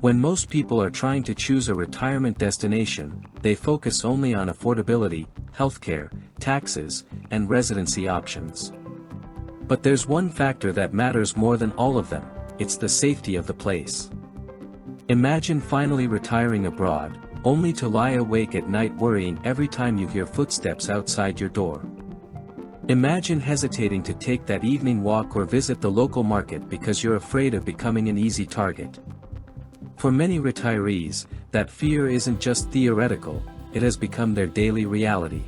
When most people are trying to choose a retirement destination, they focus only on affordability, healthcare, taxes, and residency options. But there's one factor that matters more than all of them: it's the safety of the place. Imagine finally retiring abroad, only to lie awake at night worrying every time you hear footsteps outside your door. Imagine hesitating to take that evening walk or visit the local market because you're afraid of becoming an easy target. For many retirees, that fear isn't just theoretical, it has become their daily reality.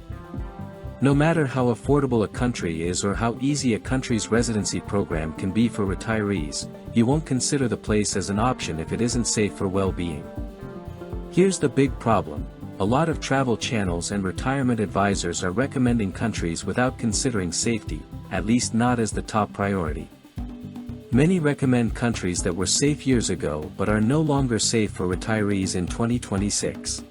No matter how affordable a country is or how easy a country's residency program can be for retirees, you won't consider the place as an option if it isn't safe for well-being. Here's the big problem: a lot of travel channels and retirement advisors are recommending countries without considering safety, at least not as the top priority. Many recommend countries that were safe years ago but are no longer safe for retirees in 2026.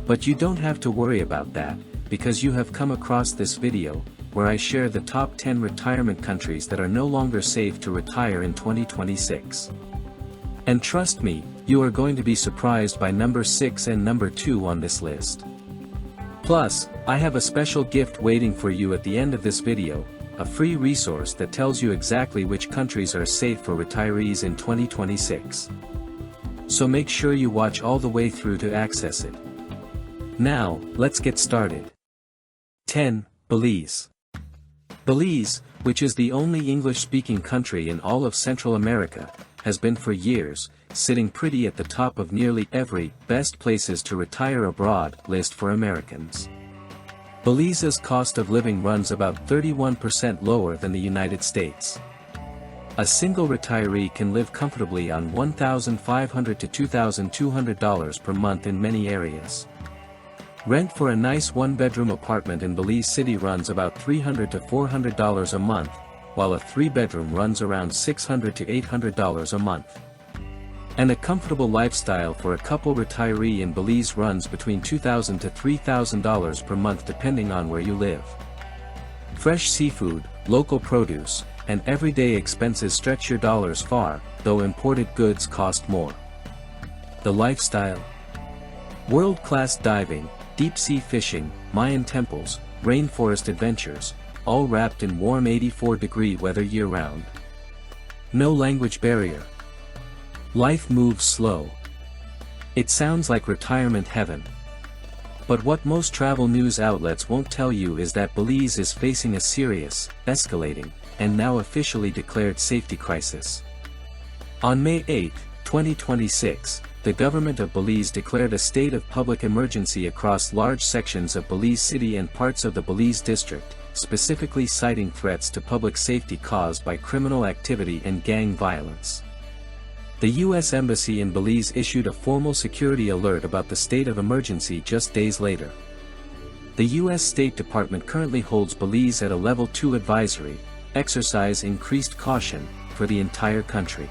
But you don't have to worry about that, because you have come across this video, where I share the top 10 retirement countries that are no longer safe to retire in 2026. And trust me, you are going to be surprised by number 6 and number 2 on this list. Plus, I have a special gift waiting for you at the end of this video, a free resource that tells you exactly which countries are safe for retirees in 2026. So make sure you watch all the way through to access it. Now, let's get started. 10. Belize. Belize, which is the only English-speaking country in all of Central America, has been for years, sitting pretty at the top of nearly every best places to retire abroad list for Americans. Belize's cost of living runs about 31% lower than the United States. A single retiree can live comfortably on $1,500 to $2,200 per month in many areas. Rent for a nice one-bedroom apartment in Belize City runs about $300 to $400 a month, while a 3-bedroom runs around $600 to $800 a month. And a comfortable lifestyle for a couple retiree in Belize runs between $2,000 to $3,000 per month depending on where you live. Fresh seafood, local produce, and everyday expenses stretch your dollars far, though imported goods cost more. The lifestyle: world-class diving, deep-sea fishing, Mayan temples, rainforest adventures, all wrapped in warm 84-degree weather year-round. No language barrier. Life moves slow. It sounds like retirement heaven. But what most travel news outlets won't tell you is that Belize is facing a serious, escalating, and now officially declared safety crisis. On May 8, 2026, the government of Belize declared a state of public emergency across large sections of Belize City and parts of the Belize district, specifically citing threats to public safety caused by criminal activity and gang violence. The U.S. Embassy in Belize issued a formal security alert about the state of emergency just days later. The U.S. State Department currently holds Belize at a Level 2 advisory, exercise increased caution, for the entire country.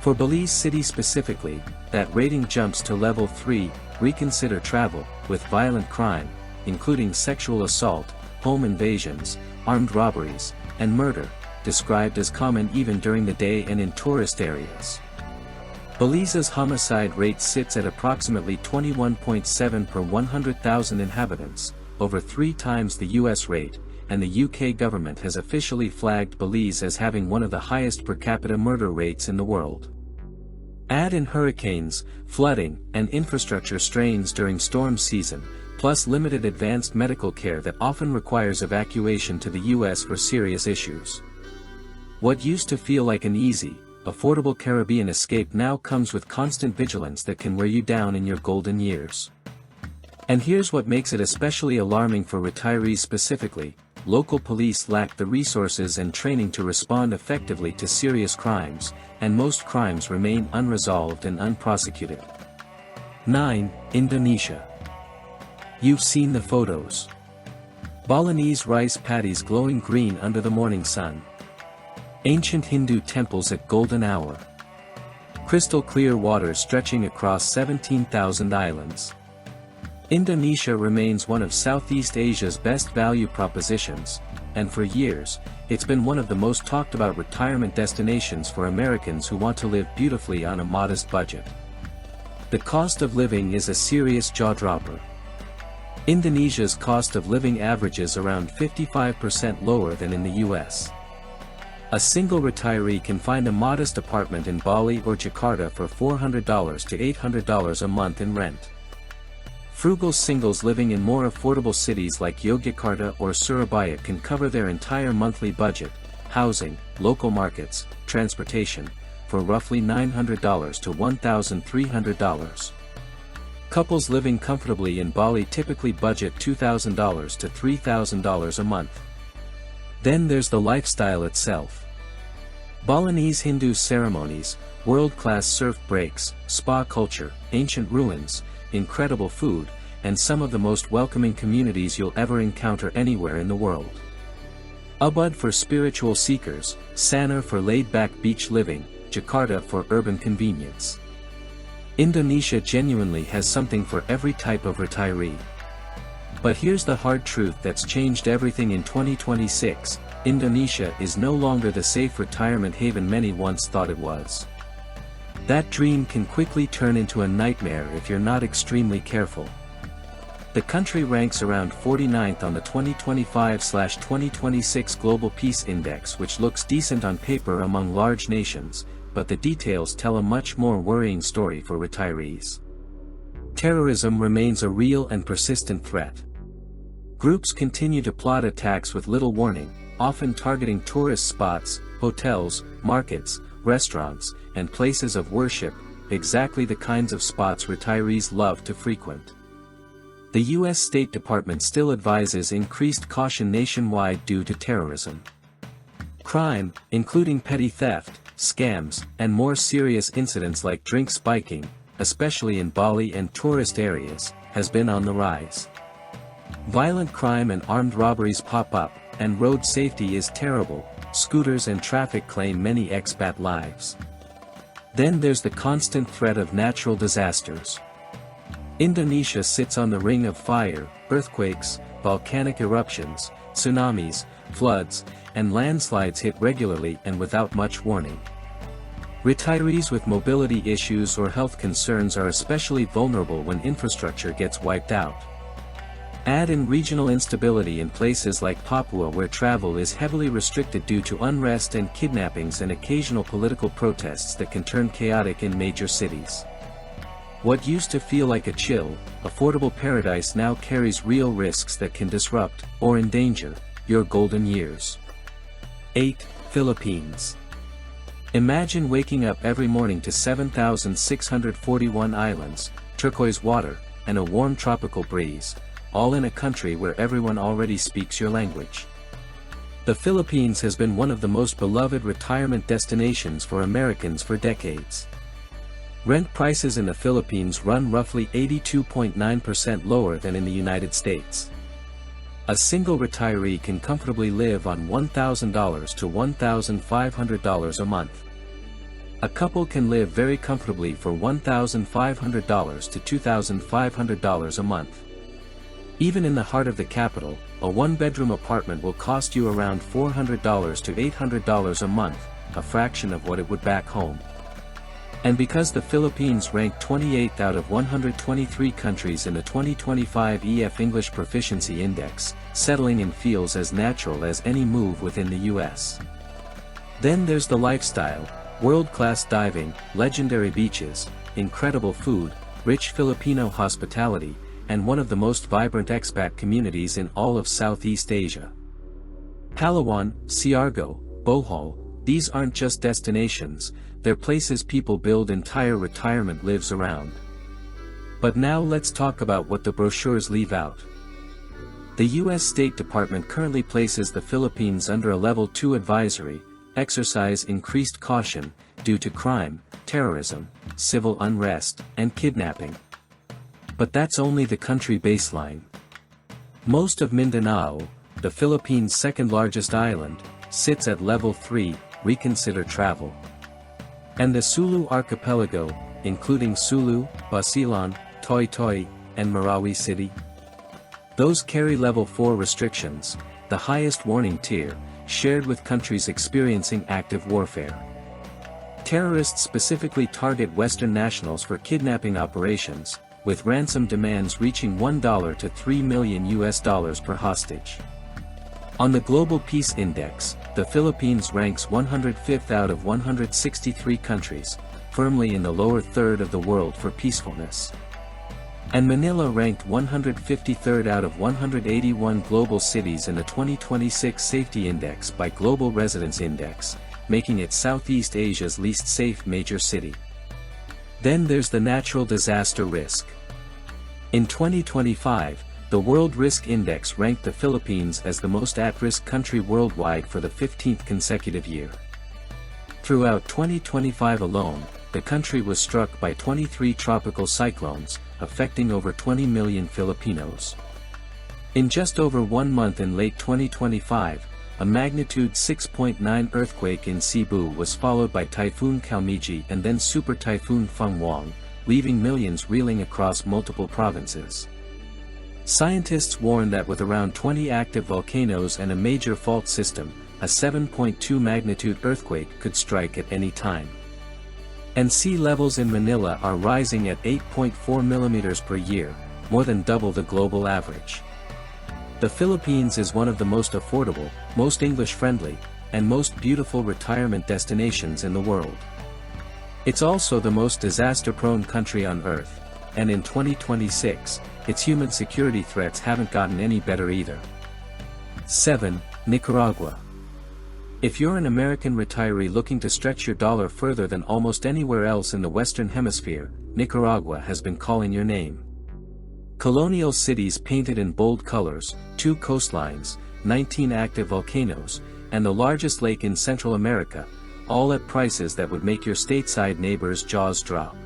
For Belize City specifically, that rating jumps to Level 3, reconsider travel, with violent crime, including sexual assault, home invasions, armed robberies, and murder, described as common even during the day and in tourist areas. Belize's homicide rate sits at approximately 21.7 per 100,000 inhabitants, over 3 times the US rate, and the UK government has officially flagged Belize as having one of the highest per capita murder rates in the world. Add in hurricanes, flooding, and infrastructure strains during storm season, plus limited advanced medical care that often requires evacuation to the US for serious issues. What used to feel like an easy, affordable Caribbean escape now comes with constant vigilance that can wear you down in your golden years. And here's what makes it especially alarming for retirees specifically: local police lack the resources and training to respond effectively to serious crimes, and most crimes remain unresolved and unprosecuted. 9. Indonesia. You've seen the photos. Balinese rice paddies glowing green under the morning sun. Ancient Hindu temples at golden hour. Crystal clear water stretching across 17,000 islands. Indonesia remains one of Southeast Asia's best value propositions, and for years, it's been one of the most talked about retirement destinations for Americans who want to live beautifully on a modest budget. The cost of living is a serious jaw-dropper. Indonesia's cost of living averages around 55% lower than in the US. A single retiree can find a modest apartment in Bali or Jakarta for $400 to $800 a month in rent. Frugal singles living in more affordable cities like Yogyakarta or Surabaya can cover their entire monthly budget, housing, local markets, transportation, for roughly $900 to $1,300. Couples living comfortably in Bali typically budget $2,000 to $3,000 a month. Then there's the lifestyle itself. Balinese Hindu ceremonies, world-class surf breaks, spa culture, ancient ruins, incredible food, and some of the most welcoming communities you'll ever encounter anywhere in the world. Ubud for spiritual seekers, Sanur for laid-back beach living, Jakarta for urban convenience. Indonesia genuinely has something for every type of retiree. But here's the hard truth that's changed everything in 2026, Indonesia is no longer the safe retirement haven many once thought it was. That dream can quickly turn into a nightmare if you're not extremely careful. The country ranks around 49th on the 2025/2026 Global Peace Index, which looks decent on paper among large nations, but the details tell a much more worrying story for retirees. Terrorism remains a real and persistent threat. Groups continue to plot attacks with little warning, often targeting tourist spots, hotels, markets, restaurants, and places of worship, exactly the kinds of spots retirees love to frequent. The U.S. State Department still advises increased caution nationwide due to terrorism. Crime, including petty theft, scams, and more serious incidents like drink spiking, especially in Bali and tourist areas, has been on the rise. Violent crime and armed robberies pop up, and road safety is terrible, scooters and traffic claim many expat lives. Then there's the constant threat of natural disasters. Indonesia sits on the ring of fire, earthquakes, volcanic eruptions, tsunamis, floods, and landslides hit regularly and without much warning. Retirees with mobility issues or health concerns are especially vulnerable when infrastructure gets wiped out. Add in regional instability in places like Papua where travel is heavily restricted due to unrest and kidnappings and occasional political protests that can turn chaotic in major cities. What used to feel like a chill, affordable paradise now carries real risks that can disrupt, or endanger, your golden years. 8. Philippines. Imagine waking up every morning to 7,641 islands, turquoise water, and a warm tropical breeze, all in a country where everyone already speaks your language. The Philippines has been one of the most beloved retirement destinations for Americans for decades. Rent prices in the Philippines run roughly 82.9% lower than in the United States. A single retiree can comfortably live on $1,000 to $1,500 a month. A couple can live very comfortably for $1,500 to $2,500 a month. Even in the heart of the capital, a one-bedroom apartment will cost you around $400 to $800 a month, a fraction of what it would back home. And because the Philippines ranked 28th out of 123 countries in the 2025 EF English Proficiency Index, settling in feels as natural as any move within the US. Then there's the lifestyle, world-class diving, legendary beaches, incredible food, rich Filipino hospitality, and one of the most vibrant expat communities in all of Southeast Asia. Palawan, Siargao, Bohol, these aren't just destinations, they're places people build entire retirement lives around. But now let's talk about what the brochures leave out. The U.S. State Department currently places the Philippines under a Level 2 advisory, exercise increased caution, due to crime, terrorism, civil unrest, and kidnapping. But that's only the country baseline. Most of Mindanao, the Philippines' second-largest island, sits at Level 3, reconsider travel. And the Sulu archipelago, including Sulu, Basilan, Toy Toy, and Marawi City? Those carry Level 4 restrictions, the highest warning tier, shared with countries experiencing active warfare. Terrorists specifically target Western nationals for kidnapping operations, with ransom demands reaching $1 to $3 million per hostage. On the Global Peace Index, the Philippines ranks 105th out of 163 countries, firmly in the lower third of the world for peacefulness. And Manila ranked 153rd out of 181 global cities in the 2026 Safety Index by Global Residence Index, making it Southeast Asia's least safe major city. Then there's the natural disaster risk. In 2025, the World Risk Index ranked the Philippines as the most at-risk country worldwide for the 15th consecutive year. Throughout 2025 alone, the country was struck by 23 tropical cyclones, affecting over 20 million Filipinos. In just over 1 month in late 2025, a magnitude 6.9 earthquake in Cebu was followed by Typhoon Kalmiji and then Super Typhoon Fenghuang, leaving millions reeling across multiple provinces. Scientists warn that with around 20 active volcanoes and a major fault system, a 7.2 magnitude earthquake could strike at any time. And sea levels in Manila are rising at 8.4 millimeters per year, more than double the global average. The Philippines is one of the most affordable, most English-friendly, and most beautiful retirement destinations in the world. It's also the most disaster-prone country on Earth, and in 2026, its human security threats haven't gotten any better either. 7. Nicaragua. If you're an American retiree looking to stretch your dollar further than almost anywhere else in the Western Hemisphere, Nicaragua has been calling your name. Colonial cities painted in bold colors, 2 coastlines, 19 active volcanoes, and the largest lake in Central America, all at prices that would make your stateside neighbors' jaws drop.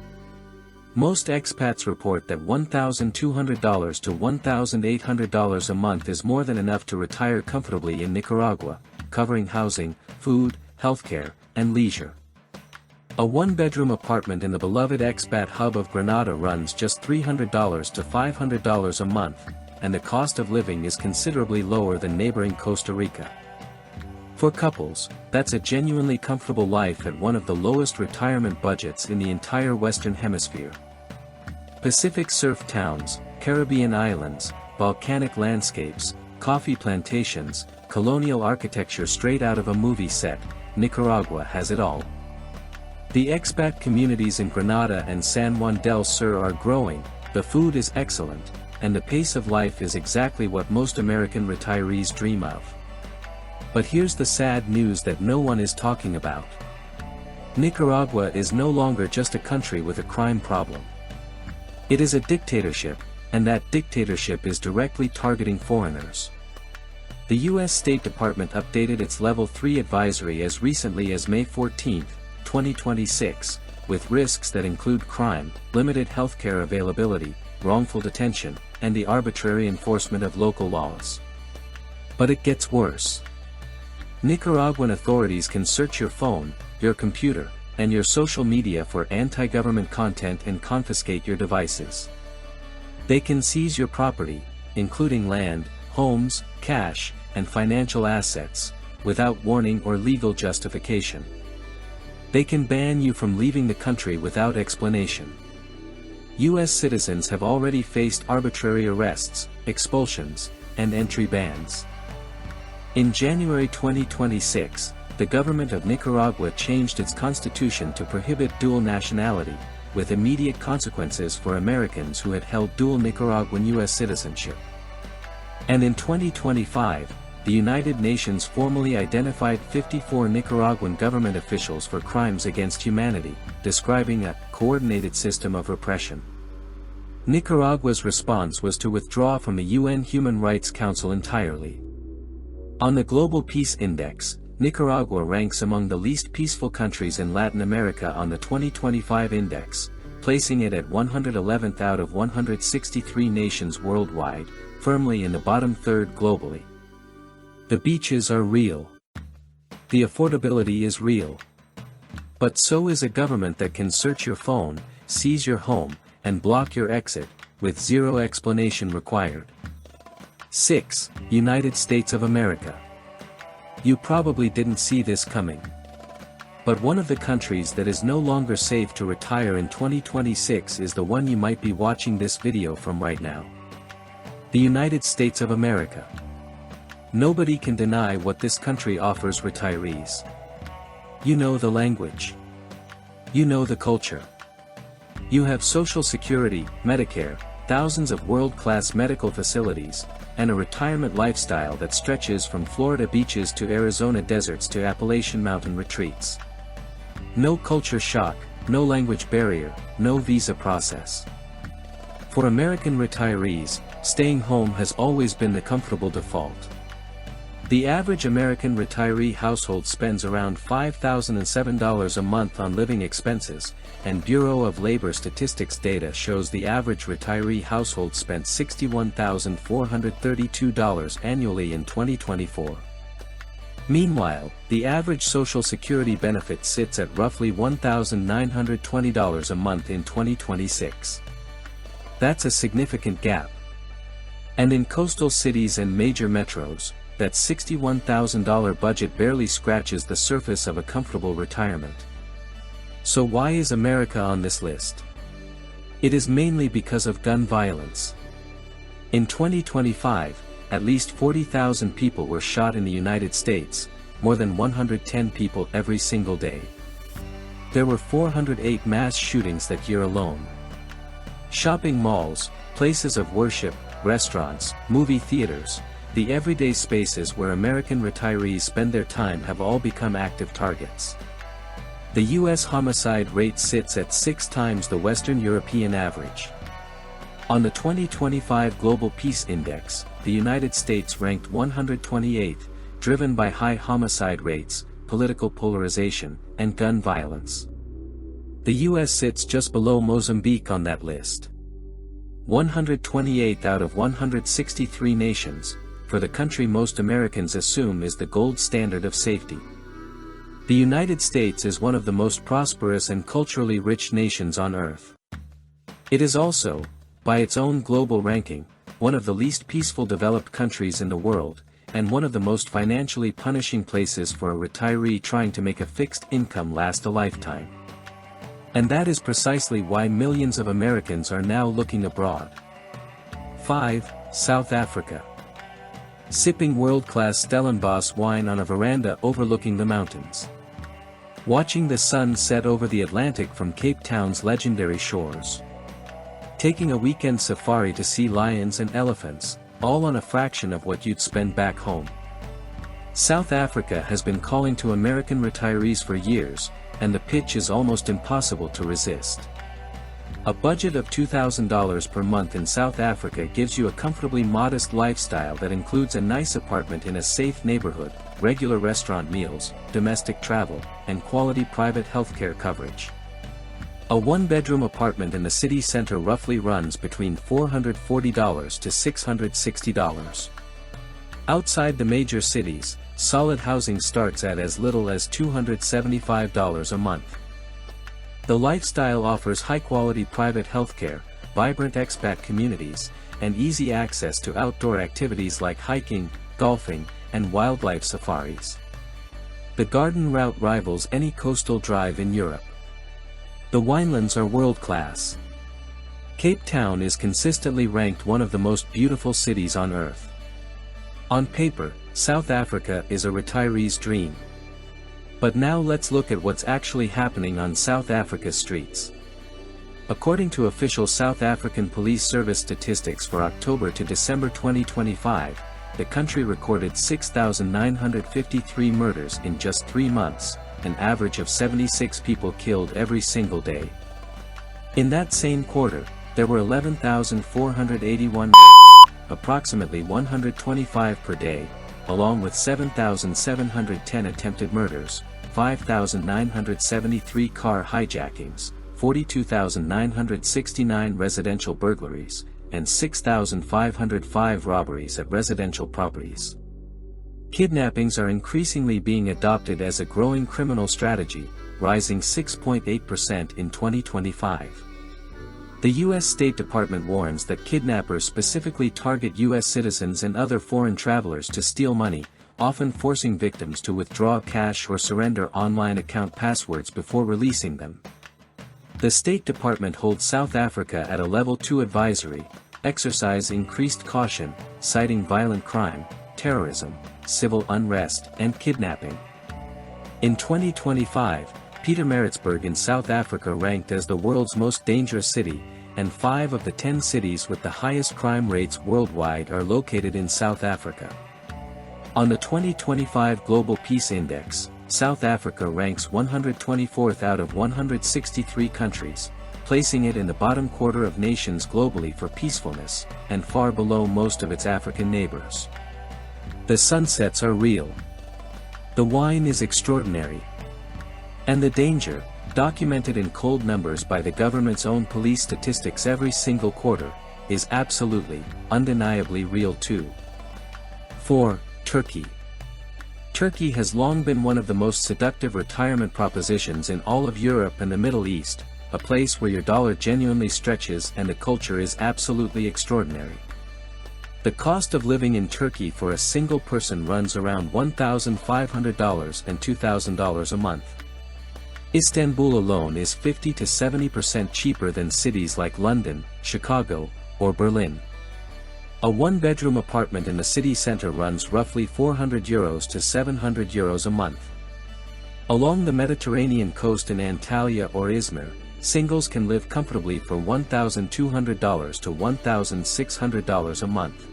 Most expats report that $1,200 to $1,800 a month is more than enough to retire comfortably in Nicaragua, covering housing, food, healthcare, and leisure. A 1-bedroom apartment in the beloved expat hub of Granada runs just $300 to $500 a month, and the cost of living is considerably lower than neighboring Costa Rica. For couples, that's a genuinely comfortable life at one of the lowest retirement budgets in the entire Western Hemisphere. Pacific surf towns, Caribbean islands, volcanic landscapes, coffee plantations, colonial architecture straight out of a movie set, Nicaragua has it all. The expat communities in Granada and San Juan del Sur are growing, the food is excellent, and the pace of life is exactly what most American retirees dream of. But here's the sad news that no one is talking about. Nicaragua is no longer just a country with a crime problem. It is a dictatorship, and that dictatorship is directly targeting foreigners. The U.S. State Department updated its Level 3 advisory as recently as May 14, 2026, with risks that include crime, limited healthcare availability, wrongful detention, and the arbitrary enforcement of local laws. But it gets worse. Nicaraguan authorities can search your phone, your computer, and your social media for anti-government content and confiscate your devices. They can seize your property, including land, homes, cash, and financial assets, without warning or legal justification. They can ban you from leaving the country without explanation. U.S. citizens have already faced arbitrary arrests, expulsions, and entry bans. In January 2026, the government of Nicaragua changed its constitution to prohibit dual nationality, with immediate consequences for Americans who had held dual Nicaraguan U.S. citizenship. And in 2025, the United Nations formally identified 54 Nicaraguan government officials for crimes against humanity, describing a coordinated system of repression. Nicaragua's response was to withdraw from the UN Human Rights Council entirely. On the Global Peace Index, Nicaragua ranks among the least peaceful countries in Latin America on the 2025 index, placing it at 111th out of 163 nations worldwide, firmly in the bottom third globally. The beaches are real. The affordability is real. But so is a government that can search your phone, seize your home, and block your exit, with zero explanation required. 6. United States of America. You probably didn't see this coming. But one of the countries that is no longer safe to retire in 2026 is the one you might be watching this video from right now. The United States of America. Nobody can deny what this country offers retirees. You know the language. You know the culture. You have Social Security, Medicare, thousands of world-class medical facilities, and a retirement lifestyle that stretches from Florida beaches to Arizona deserts to Appalachian mountain retreats. No culture shock, no language barrier, no visa process. For American retirees, staying home has always been the comfortable default. The average American retiree household spends around $5,007 a month on living expenses, and Bureau of Labor Statistics data shows the average retiree household spent $61,432 annually in 2024. Meanwhile, the average Social Security benefit sits at roughly $1,920 a month in 2026. That's a significant gap. And in coastal cities and major metros, that $61,000 budget barely scratches the surface of a comfortable retirement. So why is America on this list? It is mainly because of gun violence. In 2025, at least 40,000 people were shot in the United States, more than 110 people every single day. There were 408 mass shootings that year alone. Shopping malls, places of worship, restaurants, movie theaters, the everyday spaces where American retirees spend their time have all become active targets. The U.S. homicide rate sits at 6 times the Western European average. On the 2025 Global Peace Index, the United States ranked 128th, driven by high homicide rates, political polarization, and gun violence. The U.S. sits just below Mozambique on that list. 128th out of 163 nations, for the country most Americans assume is the gold standard of safety. The United States is one of the most prosperous and culturally rich nations on Earth. It is also, by its own global ranking, one of the least peaceful developed countries in the world, and one of the most financially punishing places for a retiree trying to make a fixed income last a lifetime. And that is precisely why millions of Americans are now looking abroad. 5. South Africa. Sipping world-class Stellenbosch wine on a veranda overlooking the mountains. Watching the sun set over the Atlantic from Cape Town's legendary shores. Taking a weekend safari to see lions and elephants, all on a fraction of what you'd spend back home. South Africa has been calling to American retirees for years, and the pitch is almost impossible to resist. A budget of $2,000 per month in South Africa gives you a comfortably modest lifestyle that includes a nice apartment in a safe neighborhood, regular restaurant meals, domestic travel, and quality private healthcare coverage. A one-bedroom apartment in the city center roughly runs between $440 to $660. Outside the major cities, solid housing starts at as little as $275 a month. The lifestyle offers high-quality private healthcare, vibrant expat communities, and easy access to outdoor activities like hiking, golfing, and wildlife safaris. The garden route rivals any coastal drive in Europe. The winelands are world-class. Cape Town is consistently ranked one of the most beautiful cities on Earth. On paper, South Africa is a retiree's dream. But now let's look at what's actually happening on South Africa's streets. According to official South African Police Service statistics for October to December 2025, the country recorded 6,953 murders in just 3 months, an average of 76 people killed every single day. In that same quarter, there were 11,481 rapes, approximately 125 per day, along with 7,710 attempted murders, 5,973 car hijackings, 42,969 residential burglaries, and 6,505 robberies at residential properties. Kidnappings are increasingly being adopted as a growing criminal strategy, rising 6.8% in 2025. The U.S. State Department warns that kidnappers specifically target U.S. citizens and other foreign travelers to steal money, often forcing victims to withdraw cash or surrender online account passwords before releasing them. The State Department holds South Africa at a Level 2 advisory, exercise increased caution, citing violent crime, terrorism, civil unrest, and kidnapping. In 2025, Pietermaritzburg in South Africa ranked as the world's most dangerous city, and 5 of the 10 cities with the highest crime rates worldwide are located in South Africa. On the 2025 Global Peace Index, South Africa ranks 124th out of 163 countries, placing it in the bottom quarter of nations globally for peacefulness, and far below most of its African neighbors. The sunsets are real. The wine is extraordinary. And the danger, documented in cold numbers by the government's own police statistics every single quarter, is absolutely, undeniably real too. 4. Turkey. Turkey has long been one of the most seductive retirement propositions in all of Europe and the Middle East, a place where your dollar genuinely stretches and the culture is absolutely extraordinary. The cost of living in Turkey for a single person runs around $1,500 and $2,000 a month. Istanbul alone is 50 to 70% cheaper than cities like London, Chicago, or Berlin. A one-bedroom apartment in the city center runs roughly €400 to €700 a month. Along the Mediterranean coast in Antalya or Izmir, singles can live comfortably for $1,200 to $1,600 a month.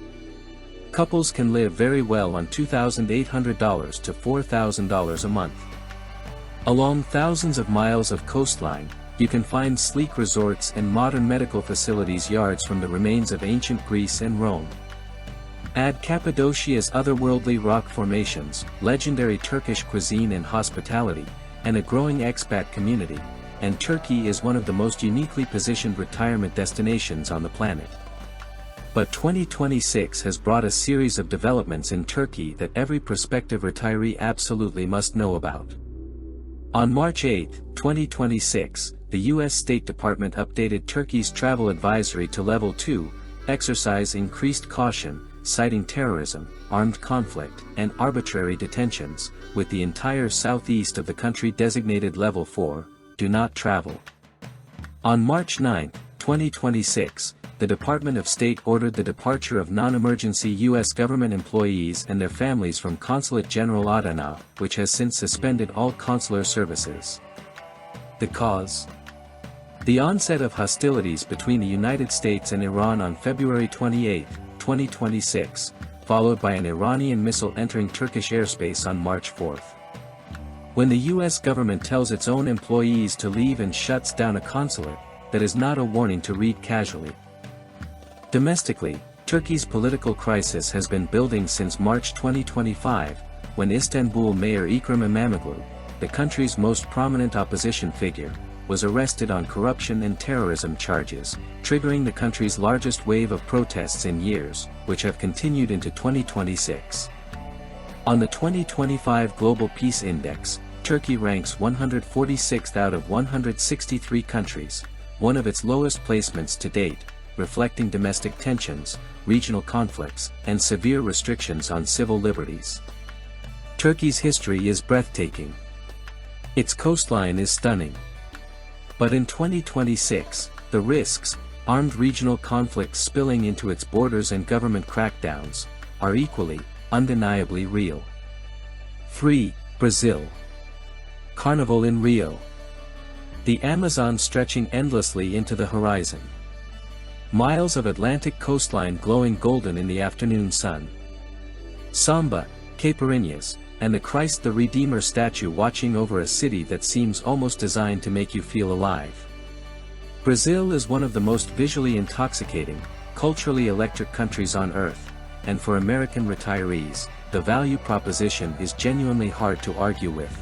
Couples can live very well on $2,800 to $4,000 a month. Along thousands of miles of coastline, you can find sleek resorts and modern medical facilities yards from the remains of ancient Greece and Rome. Add Cappadocia's otherworldly rock formations, legendary Turkish cuisine and hospitality, and a growing expat community, and Turkey is one of the most uniquely positioned retirement destinations on the planet. But 2026 has brought a series of developments in Turkey that every prospective retiree absolutely must know about. On March 8, 2026, the U.S. State Department updated Turkey's travel advisory to Level 2, exercise increased caution, citing terrorism, armed conflict, and arbitrary detentions, with the entire southeast of the country designated Level 4, do not travel. On March 9, 2026, the Department of State ordered the departure of non-emergency U.S. government employees and their families from Consulate General Adana, which has since suspended all consular services. The cause? The onset of hostilities between the United States and Iran on February 28, 2026, followed by an Iranian missile entering Turkish airspace on March 4. When the U.S. government tells its own employees to leave and shuts down a consulate, that is not a warning to read casually. Domestically, Turkey's political crisis has been building since March 2025, when Istanbul Mayor Ekrem İmamoğlu, the country's most prominent opposition figure, was arrested on corruption and terrorism charges, triggering the country's largest wave of protests in years, which have continued into 2026. On the 2025 Global Peace Index, Turkey ranks 146th out of 163 countries, one of its lowest placements to date, reflecting domestic tensions, regional conflicts, and severe restrictions on civil liberties. Turkey's history is breathtaking. Its coastline is stunning. But in 2026, the risks, armed regional conflicts spilling into its borders and government crackdowns, are equally, undeniably real. 3. Brazil. Carnival in Rio. The Amazon stretching endlessly into the horizon. Miles of Atlantic coastline glowing golden in the afternoon sun. Samba, caipirinhas, and the Christ the Redeemer statue watching over a city that seems almost designed to make you feel alive. Brazil is one of the most visually intoxicating, culturally electric countries on earth, and for American retirees, the value proposition is genuinely hard to argue with.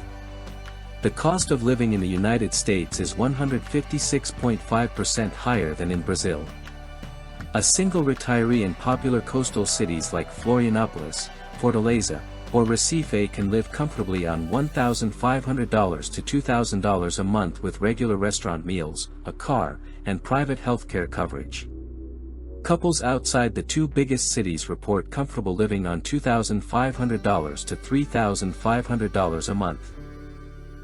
The cost of living in the United States is 156.5% higher than in Brazil. A single retiree in popular coastal cities like Florianopolis, Fortaleza, or Recife can live comfortably on $1,500 to $2,000 a month with regular restaurant meals, a car, and private healthcare coverage. Couples outside the two biggest cities report comfortable living on $2,500 to $3,500 a month.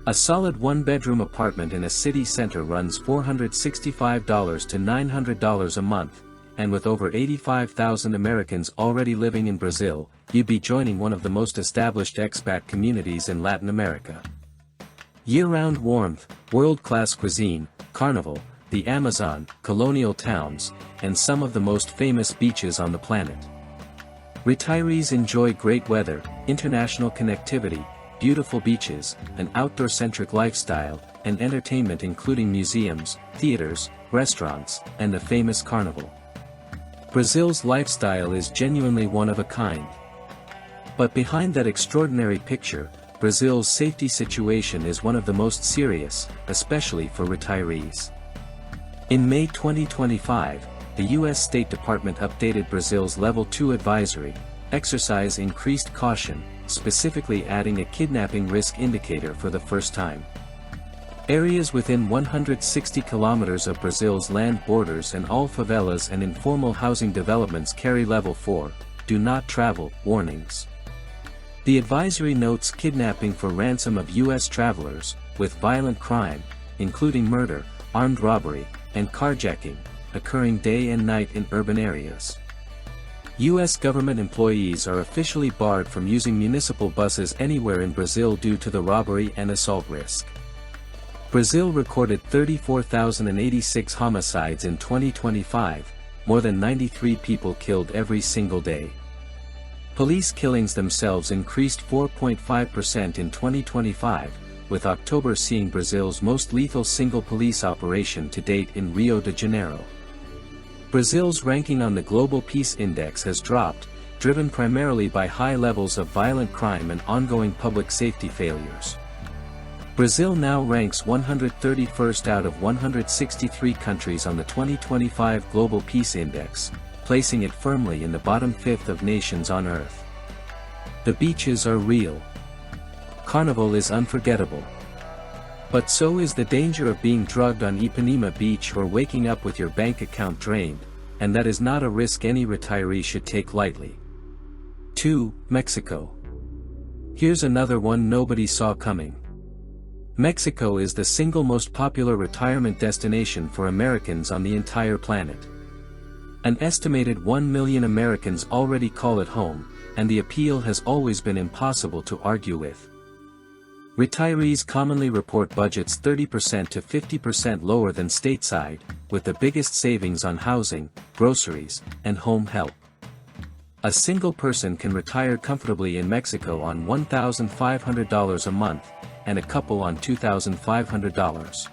A solid one-bedroom apartment in a city center runs $465 to $900 a month, and with over 85,000 Americans already living in Brazil, you'd be joining one of the most established expat communities in Latin America. Year-round warmth, world-class cuisine, carnival, the Amazon, colonial towns, and some of the most famous beaches on the planet. Retirees enjoy great weather, international connectivity, beautiful beaches, an outdoor-centric lifestyle, and entertainment including museums, theaters, restaurants, and the famous carnival. Brazil's lifestyle is genuinely one of a kind. But behind that extraordinary picture, Brazil's safety situation is one of the most serious, especially for retirees. In May 2025, the U.S. State Department updated Brazil's Level 2 advisory, exercise increased caution, specifically adding a kidnapping risk indicator for the first time. Areas within 160 kilometers of Brazil's land borders and all favelas and informal housing developments carry Level 4, do not travel, warnings. The advisory notes kidnapping for ransom of U.S. travelers, with violent crime, including murder, armed robbery, and carjacking, occurring day and night in urban areas. U.S. government employees are officially barred from using municipal buses anywhere in Brazil due to the robbery and assault risk. Brazil recorded 34,086 homicides in 2025, more than 93 people killed every single day. Police killings themselves increased 4.5% in 2025, with October seeing Brazil's most lethal single police operation to date in Rio de Janeiro. Brazil's ranking on the Global Peace Index has dropped, driven primarily by high levels of violent crime and ongoing public safety failures. Brazil now ranks 131st out of 163 countries on the 2025 Global Peace Index, placing it firmly in the bottom fifth of nations on Earth. The beaches are real. Carnival is unforgettable. But so is the danger of being drugged on Ipanema Beach or waking up with your bank account drained, and that is not a risk any retiree should take lightly. 2. Mexico. Here's another one nobody saw coming. Mexico is the single most popular retirement destination for Americans on the entire planet. An estimated 1 million Americans already call it home, and the appeal has always been impossible to argue with. Retirees commonly report budgets 30% to 50% lower than stateside, with the biggest savings on housing, groceries, and home help. A single person can retire comfortably in Mexico on $1,500 a month, and a couple on $2,500.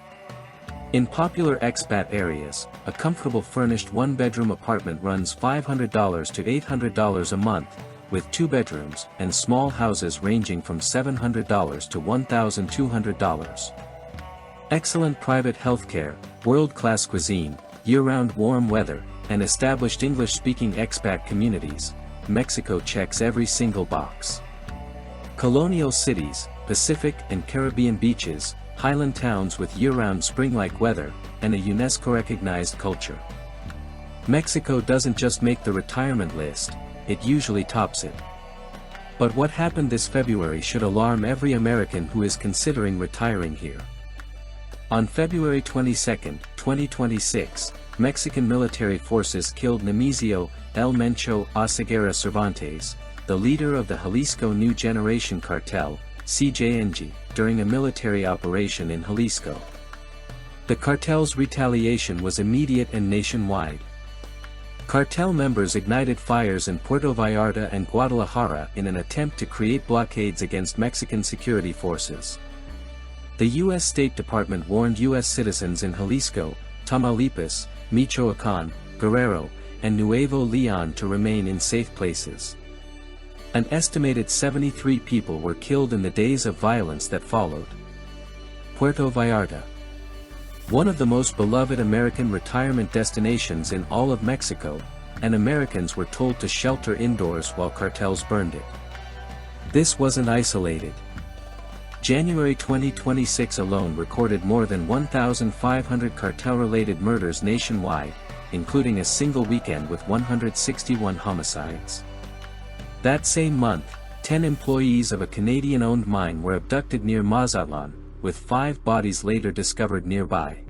In popular expat areas, a comfortable furnished one-bedroom apartment runs $500 to $800 a month, with 2 bedrooms and small houses ranging from $700 to $1,200. Excellent private healthcare, world-class cuisine, year-round warm weather, and established English-speaking expat communities, Mexico checks every single box. Colonial cities, Pacific and Caribbean beaches, highland towns with year-round spring-like weather, and a UNESCO-recognized culture. Mexico doesn't just make the retirement list, it usually tops it. But what happened this February should alarm every American who is considering retiring here. On February 22, 2026, Mexican military forces killed Nemesio El Mencho Oseguera Cervantes, the leader of the Jalisco New Generation Cartel, CJNG, during a military operation in Jalisco. The cartel's retaliation was immediate and nationwide. Cartel members ignited fires in Puerto Vallarta and Guadalajara in an attempt to create blockades against Mexican security forces. The U.S. State Department warned U.S. citizens in Jalisco, Tamaulipas, Michoacán, Guerrero, and Nuevo León to remain in safe places. An estimated 73 people were killed in the days of violence that followed. Puerto Vallarta. One of the most beloved American retirement destinations in all of Mexico, and Americans were told to shelter indoors while cartels burned it. This wasn't isolated. January 2026 alone recorded more than 1,500 cartel-related murders nationwide, including a single weekend with 161 homicides. That same month, 10 employees of a Canadian-owned mine were abducted near Mazatlan, with 5 bodies later discovered nearby.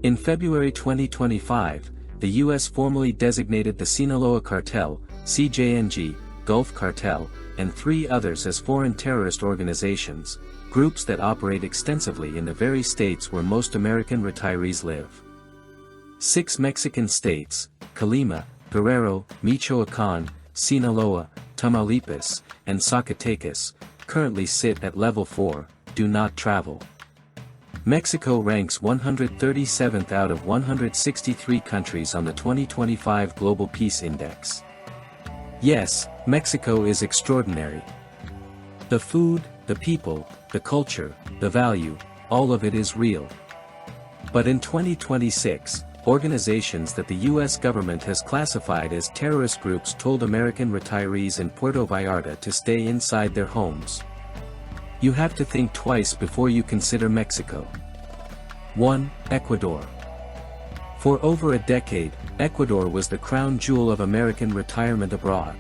In February 2025, the U.S. formally designated the Sinaloa Cartel, CJNG, Gulf Cartel, and 3 others as foreign terrorist organizations, groups that operate extensively in the very states where most American retirees live. 6 Mexican states, Colima, Guerrero, Michoacán, Sinaloa, Tamaulipas, and Zacatecas, currently sit at level 4, do not travel. Mexico ranks 137th out of 163 countries on the 2025 Global Peace Index. Yes, Mexico is extraordinary. The food, the people, the culture, the value, all of it is real. But in 2026, organizations that the U.S. government has classified as terrorist groups told American retirees in Puerto Vallarta to stay inside their homes. You have to think twice before you consider Mexico. 1. Ecuador. For over a decade, Ecuador was the crown jewel of American retirement abroad.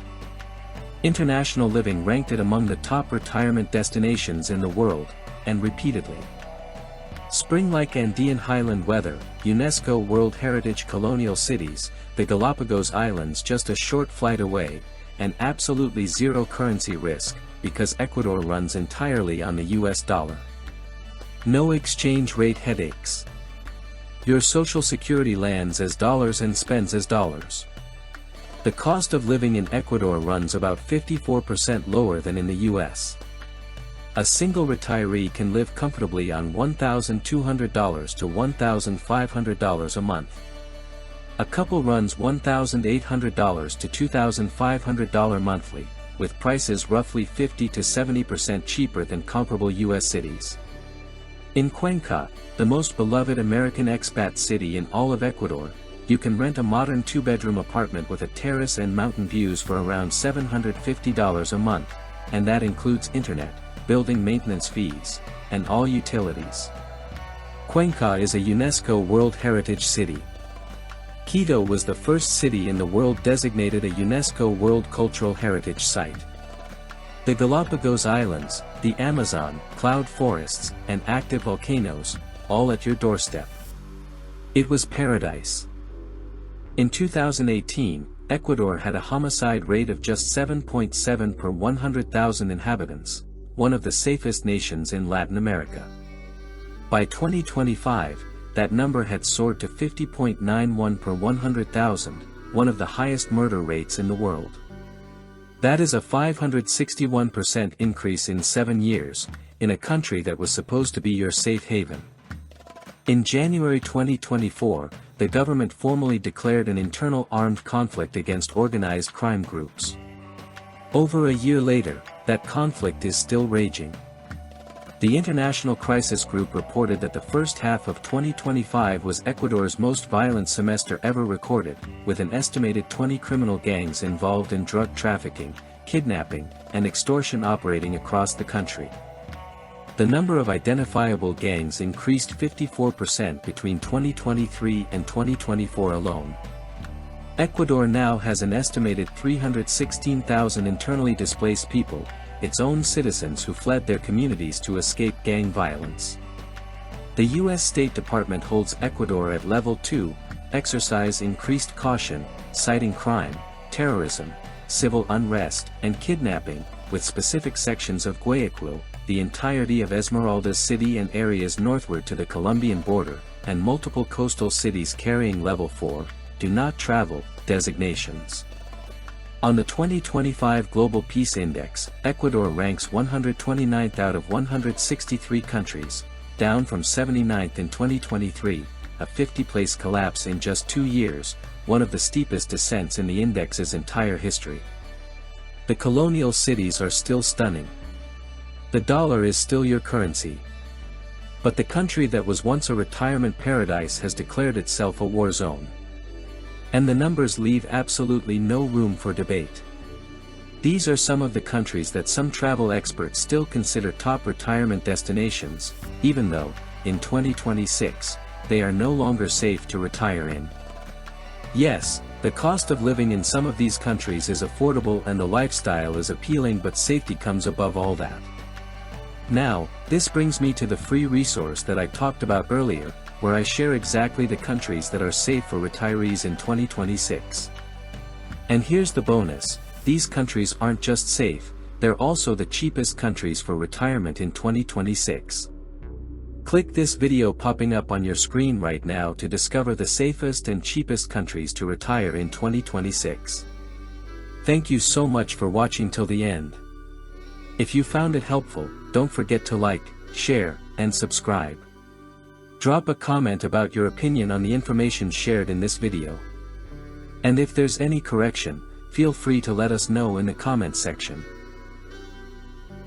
International Living ranked it among the top retirement destinations in the world, and repeatedly. Spring-like Andean highland weather, UNESCO World Heritage colonial cities, the Galapagos Islands just a short flight away, and absolutely zero currency risk, because Ecuador runs entirely on the US dollar. No exchange rate headaches. Your Social Security lands as dollars and spends as dollars. The cost of living in Ecuador runs about 54% lower than in the US. A single retiree can live comfortably on $1,200 to $1,500 a month. A couple runs $1,800 to $2,500 monthly, with prices roughly 50 to 70% cheaper than comparable US cities. In Cuenca, the most beloved American expat city in all of Ecuador, you can rent a modern 2-bedroom apartment with a terrace and mountain views for around $750 a month, and that includes internet, building maintenance fees, and all utilities. Cuenca is a UNESCO World Heritage City. Quito was the first city in the world designated a UNESCO World Cultural Heritage Site. The Galapagos Islands, the Amazon, cloud forests, and active volcanoes, all at your doorstep. It was paradise. In 2018, Ecuador had a homicide rate of just 7.7 per 100,000 inhabitants, one of the safest nations in Latin America. By 2025, that number had soared to 50.91 per 100,000, one of the highest murder rates in the world. That is a 561% increase in 7 years, in a country that was supposed to be your safe haven. In January 2024, the government formally declared an internal armed conflict against organized crime groups. Over a year later, that conflict is still raging. The International Crisis Group reported that the first half of 2025 was Ecuador's most violent semester ever recorded, with an estimated 20 criminal gangs involved in drug trafficking, kidnapping, and extortion operating across the country. The number of identifiable gangs increased 54% between 2023 and 2024 alone. Ecuador now has an estimated 316,000 internally displaced people, its own citizens who fled their communities to escape gang violence. The U.S. State Department holds Ecuador at Level 2, exercise increased caution, citing crime, terrorism, civil unrest, and kidnapping, with specific sections of Guayaquil, the entirety of Esmeraldas City and areas northward to the Colombian border, and multiple coastal cities carrying Level 4, do not travel, designations. On the 2025 Global Peace Index, Ecuador ranks 129th out of 163 countries, down from 79th in 2023, a 50-place collapse in just 2 years, one of the steepest descents in the index's entire history. The colonial cities are still stunning. The dollar is still your currency. But the country that was once a retirement paradise has declared itself a war zone. And the numbers leave absolutely no room for debate. These are some of the countries that some travel experts still consider top retirement destinations, even though, in 2026, they are no longer safe to retire in. Yes, the cost of living in some of these countries is affordable and the lifestyle is appealing, but safety comes above all that. Now, this brings me to the free resource that I talked about earlier, where I share exactly the countries that are safe for retirees in 2026. And here's the bonus, these countries aren't just safe, they're also the cheapest countries for retirement in 2026. Click this video popping up on your screen right now to discover the safest and cheapest countries to retire in 2026. Thank you so much for watching till the end. If you found it helpful, don't forget to like, share, and subscribe. Drop a comment about your opinion on the information shared in this video. And if there's any correction, feel free to let us know in the comments section.